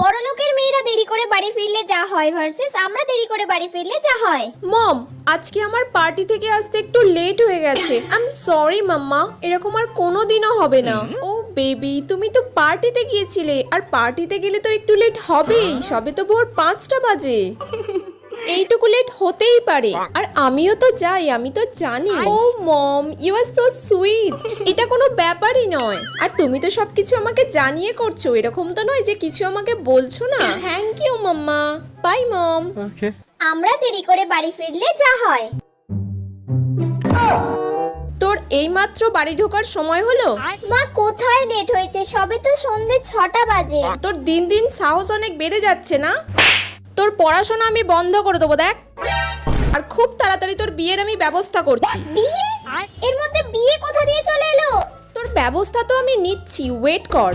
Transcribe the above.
বড়লোকের মেয়েরা দেরি করে বাড়ি ফিরলে যা হয় ভার্সেস আমরা দেরি করে বাড়ি ফিরলে যা হয়। মম, আজকে আমার পার্টি থেকে আসতে একটু লেট হয়ে গেছে। আই এম সরি মাম্মা, এরকম আর কোনোদিনও হবে না। ও বেবি, তুমি তো পার্টিতে গিয়েছিলে, আর পার্টিতে গেলে তো একটু লেট হবেই। সবে তো ভোর 5টা বাজে, এইটুকু লেট হতেই পারে। আর আমিও তো যাই, আমি তো জানি। ও মম, ইউ আর সো সুইট। এটা কোনো ব্যাপারই নয়। আর তুমি তো সবকিছু আমাকে জানিয়ে করছো, এরকম তো নয় যে কিছু আমাকে বলছো না। থ্যাংক ইউ মাম্মা, বাই মম। আমরা দেরি করে বাড়ি ফিরলে যা হয়। তোর এইমাত্র বাড়ি ঢোকার সময় হলো? মা কোথায় লেট হয়েছে, সবে তো সন্ধে 6টা বাজে। তোর দিন দিন সাহস অনেক বেড়ে যাচ্ছে না? তোর পড়াশোনা আমি বন্ধ করে দেবো দেখ। আর খুব তাড়াতাড়ি তোর বিয়ের আমি ব্যবস্থা করছি। বিয়ে? এর মধ্যে বিয়ে কোথা দিয়ে চলে এলো? তোর ব্যবস্থা তো আমি নিচ্ছি, ওয়েট কর।